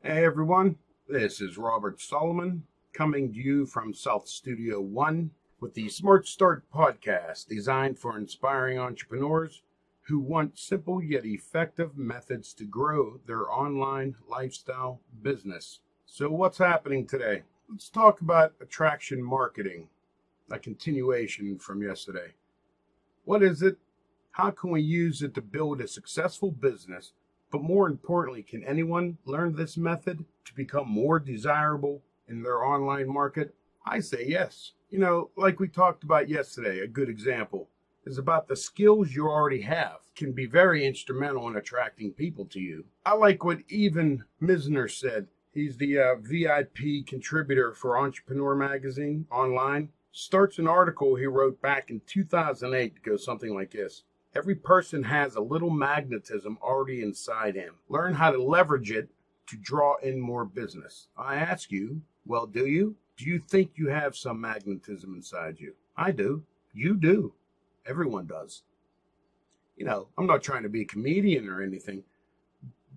Hey everyone, this is Robert Solomon coming to you from South Studio One with the Smart Start podcast designed for inspiring entrepreneurs who want simple yet effective methods to grow their online lifestyle business. So, what's happening today? Let's talk about attraction marketing, a continuation from yesterday. What is it? How can we use it to build a successful business? But more importantly, can anyone learn this method to become more desirable in their online market? I say yes. Like we talked about yesterday, a good example is about the skills you already have can be very instrumental in attracting people to you. I like what Evan Misner said. He's the VIP contributor for Entrepreneur Magazine online. Starts an article he wrote back in 2008 that goes something like this. Every person has a little magnetism already inside him. Learn how to leverage it to draw in more business. I ask you, well, do you? Do you think you have some magnetism inside you? I do. You do. Everyone does. I'm not trying to be a comedian or anything,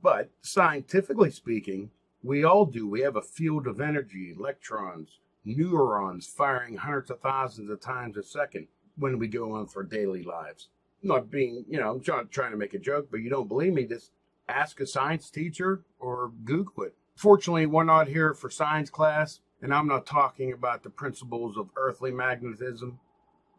but scientifically speaking, we all do. We have a field of energy, electrons, neurons firing hundreds of thousands of times a second when we go on for daily lives. Not being, I'm trying to make a joke, but you don't believe me, just ask a science teacher or Google it. Fortunately, we're not here for science class, and I'm not talking about the principles of earthly magnetism.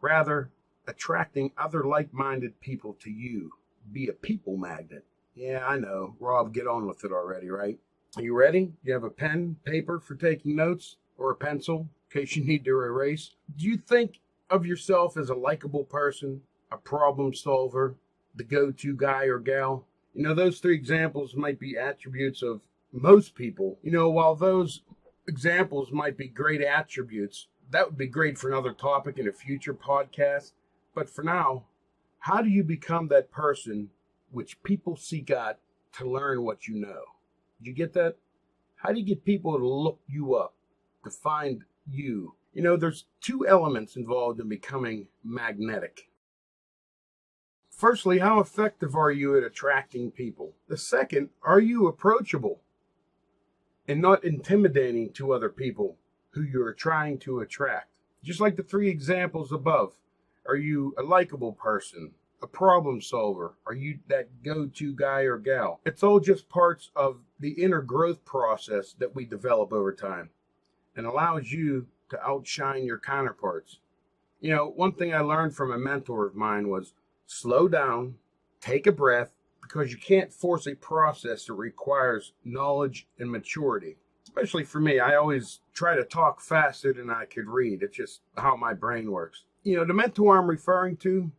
Rather, attracting other like-minded people to you. Be a people magnet. Yeah, I know. Rob, get on with it already, right? Are you ready? You have a pen, paper for taking notes, or a pencil in case you need to erase? Do you think of yourself as a likable person? A problem solver, the go-to guy or gal? Those three examples might be attributes of most people. While those examples might be great attributes, that would be great for another topic in a future podcast. But for now, how do you become that person which people seek out to learn what you know? Did you get that? How do you get people to look you up, to find you? There's two elements involved in becoming magnetic. Firstly, how effective are you at attracting people? The second, are you approachable and not intimidating to other people who you're trying to attract? Just like the three examples above, are you a likable person, a problem solver? Are you that go-to guy or gal? It's all just parts of the inner growth process that we develop over time and allows you to outshine your counterparts. One thing I learned from a mentor of mine was slow down, take a breath, because you can't force a process that requires knowledge and maturity. Especially for me, I always try to talk faster than I could read. It's just how my brain works. The mentor I'm referring to,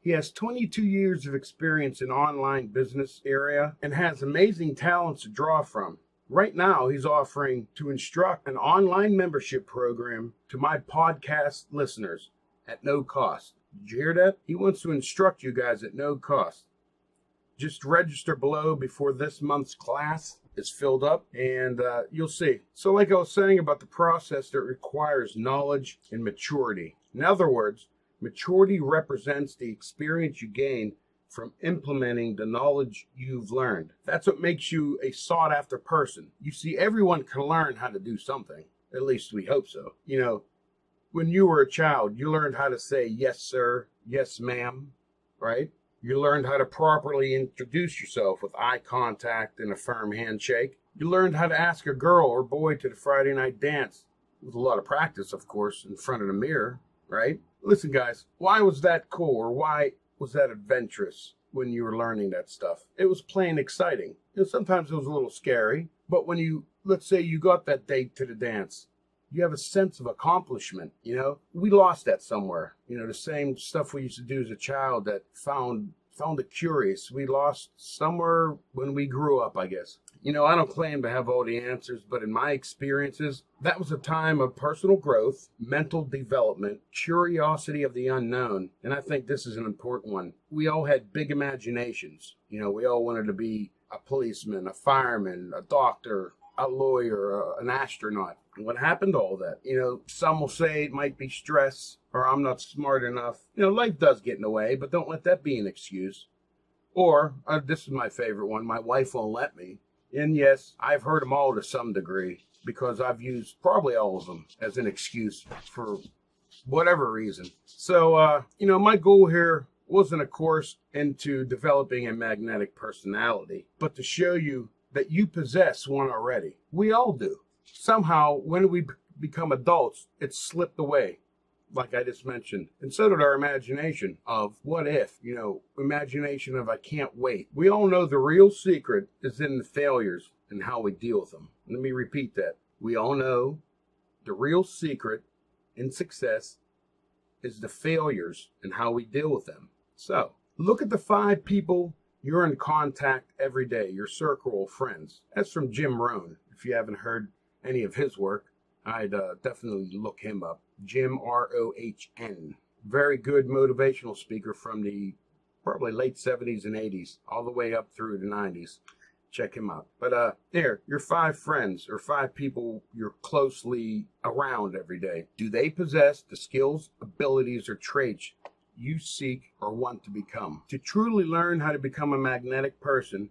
he has 22 years of experience in online business area and has amazing talents to draw from. Right now, he's offering to instruct an online membership program to my podcast listeners at no cost. Did you hear that? He wants to instruct you guys at no cost. Just register below before this month's class is filled up, and you'll see. So like I was saying about the process that requires knowledge and maturity. In other words, maturity represents the experience you gain from implementing the knowledge you've learned. That's what makes you a sought-after person. You see, everyone can learn how to do something. At least we hope so. When you were a child, you learned how to say yes, sir, yes, ma'am, right? You learned how to properly introduce yourself with eye contact and a firm handshake. You learned how to ask a girl or boy to the Friday night dance, with a lot of practice, of course, in front of the mirror, right? Listen, guys, why was that cool, or why was that adventurous when you were learning that stuff? It was plain exciting. Sometimes it was a little scary, but when let's say you got that date to the dance, you have a sense of accomplishment. We lost that somewhere. The same stuff we used to do as a child that found it curious. We lost somewhere when we grew up, I guess. I don't claim to have all the answers, but in my experiences, that was a time of personal growth, mental development, curiosity of the unknown. And I think this is an important one. We all had big imaginations. We all wanted to be a policeman, a fireman, a doctor, a lawyer, an astronaut. What happened to all that? Some will say it might be stress, or I'm not smart enough. Life does get in the way, but don't let that be an excuse. Or, this is my favorite one, my wife won't let me. And yes, I've heard them all to some degree because I've used probably all of them as an excuse for whatever reason. So, my goal here wasn't a course into developing a magnetic personality, but to show you that you possess one already. We all do. Somehow, when we become adults, it's slipped away, like I just mentioned. And so did our imagination of what if, imagination of I can't wait. We all know the real secret is in the failures and how we deal with them. Let me repeat that. We all know the real secret in success is the failures and how we deal with them. So, look at the 5 people you're in contact every day, your circle of friends. That's from Jim Rohn. If you haven't heard any of his work, I'd definitely look him up. Jim, R-O-H-N. Very good motivational speaker from the probably late 70s and 80s, all the way up through the 90s. Check him out. But there, your 5 friends or 5 people you're closely around every day. Do they possess the skills, abilities, or traits you seek or want to become? To truly learn how to become a magnetic person,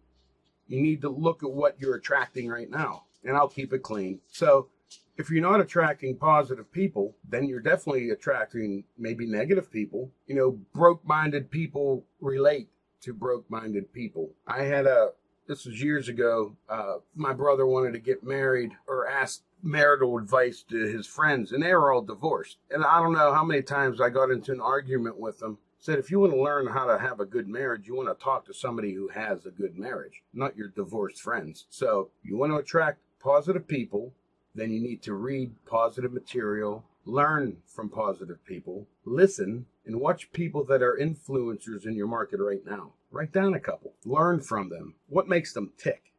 you need to look at what you're attracting right now. And I'll keep it clean. So if you're not attracting positive people, then you're definitely attracting maybe negative people. Broke-minded people relate to broke-minded people. This was years ago, my brother wanted to get married or asked marital advice to his friends, and they were all divorced. And I don't know how many times I got into an argument with them. Said, if you want to learn how to have a good marriage, you want to talk to somebody who has a good marriage, not your divorced friends. So you want to attract positive people, then you need to read positive material, learn from positive people, listen, and watch people that are influencers in your market right now. Write down a couple. Learn from them. What makes them tick?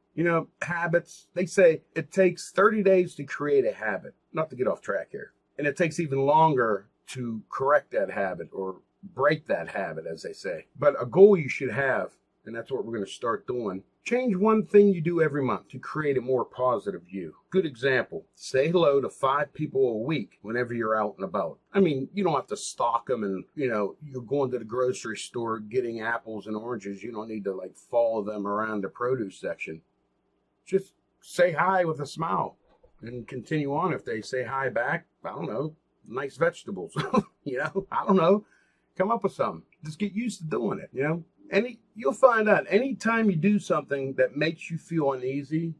Habits, they say it takes 30 days to create a habit. Not to get off track here. And it takes even longer to correct that habit or break that habit, as they say. But a goal you should have, and that's what we're going to start doing, change one thing you do every month to create a more positive you. Good example, say hello to 5 people a week whenever you're out and about. I mean, you don't have to stalk them and, you're going to the grocery store getting apples and oranges. You don't need to follow them around the produce section. Just say hi with a smile and continue on. If they say hi back, I don't know, nice vegetables, I don't know, come up with something. Just get used to doing it, you'll find out anytime you do something that makes you feel uneasy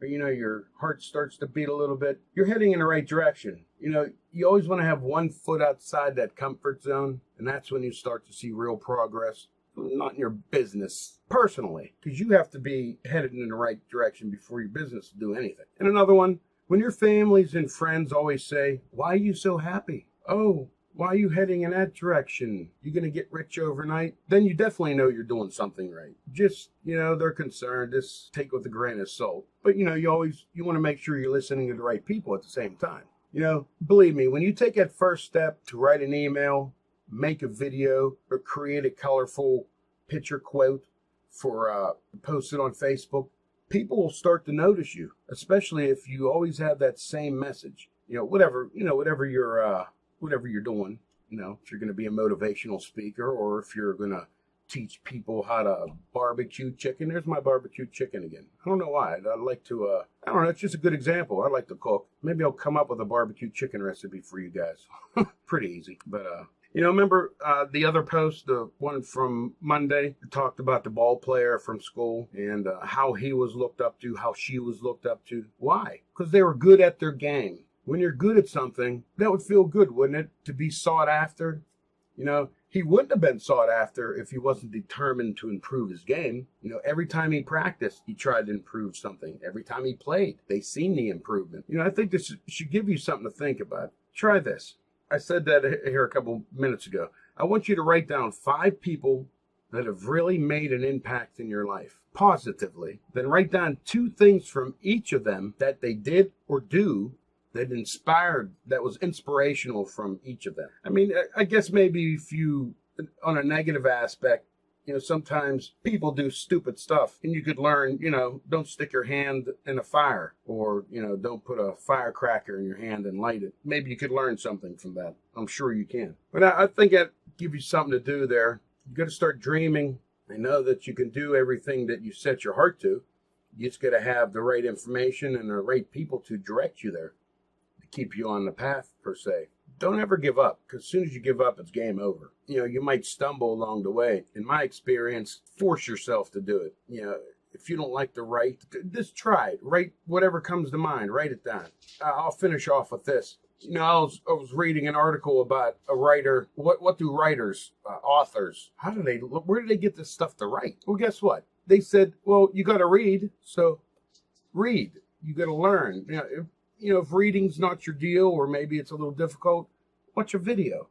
or, your heart starts to beat a little bit, you're heading in the right direction. You always want to have one foot outside that comfort zone. And that's when you start to see real progress, not in your business personally, because you have to be headed in the right direction before your business will do anything. And another one, when your families and friends always say, why are you so happy? Oh, why are you heading in that direction? You going to get rich overnight? Then you definitely know you're doing something right. Just, they're concerned. Just take it with a grain of salt. But, you want to make sure you're listening to the right people at the same time. Believe me, when you take that first step to write an email, make a video, or create a colorful picture quote for post it on Facebook, people will start to notice you, especially if you always have that same message. Whatever you're doing, if you're going to be a motivational speaker or if you're going to teach people how to barbecue chicken. There's my barbecue chicken again. I don't know why. I'd like to, I don't know. It's just a good example. I like to cook. Maybe I'll come up with a barbecue chicken recipe for you guys. Pretty easy. But, remember the other post, the one from Monday, it talked about the ball player from school and how he was looked up to, how she was looked up to. Why? Because they were good at their game. When you're good at something, that would feel good, wouldn't it? To be sought after. He wouldn't have been sought after if he wasn't determined to improve his game. Every time he practiced, he tried to improve something. Every time he played, they seen the improvement. I think this should give you something to think about. Try this. I said that here a couple minutes ago. I want you to write down 5 people that have really made an impact in your life positively. Then write down 2 things from each of them that they did or do that was inspirational from each of them. I mean, I guess maybe if you, on a negative aspect, sometimes people do stupid stuff and you could learn, don't stick your hand in a fire or, don't put a firecracker in your hand and light it. Maybe you could learn something from that. I'm sure you can. But I think that give you something to do there. You got to start dreaming. I know that you can do everything that you set your heart to. You just got to have the right information and the right people to direct you there, to keep you on the path, per se. Don't ever give up, because as soon as you give up, it's game over. You might stumble along the way. In my experience, force yourself to do it. If you don't like to write, just try it. Write whatever comes to mind. Write it down. I'll finish off with this. I was reading an article about a writer. What do writers, authors, where do they get this stuff to write? Well, guess what? They said, well, you got to read, so read. You got to learn. If reading's not your deal, or maybe it's a little difficult, watch a video.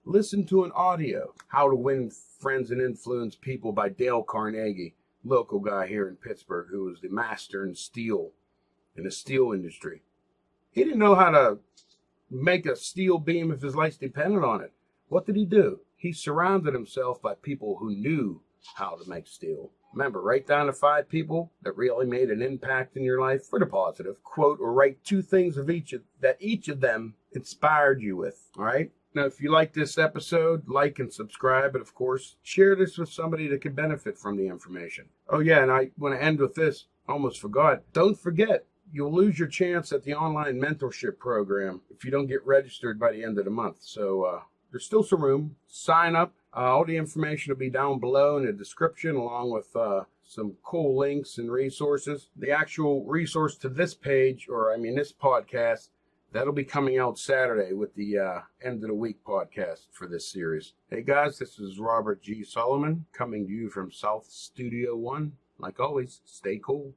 Listen to an audio. How to Win Friends and Influence People by Dale Carnegie, local guy here in Pittsburgh who was the master in the steel industry. He didn't know how to make a steel beam if his life depended on it. What did he do? He surrounded himself by people who knew how to make steel. Remember, write down the 5 people that really made an impact in your life for the positive. Quote or write 2 things of each of them inspired you with. All right? Now, if you like this episode, like and subscribe. And, of course, share this with somebody that can benefit from the information. Oh, yeah, and I want to end with this. I almost forgot. Don't forget, you'll lose your chance at the online mentorship program if you don't get registered by the end of the month. So there's still some room. Sign up. All the information will be down below in the description, along with some cool links and resources. The actual resource to this page, this podcast, that'll be coming out Saturday with the end of the week podcast for this series. Hey guys, this is Robert G. Solomon coming to you from South Studio One. Like always, stay cool.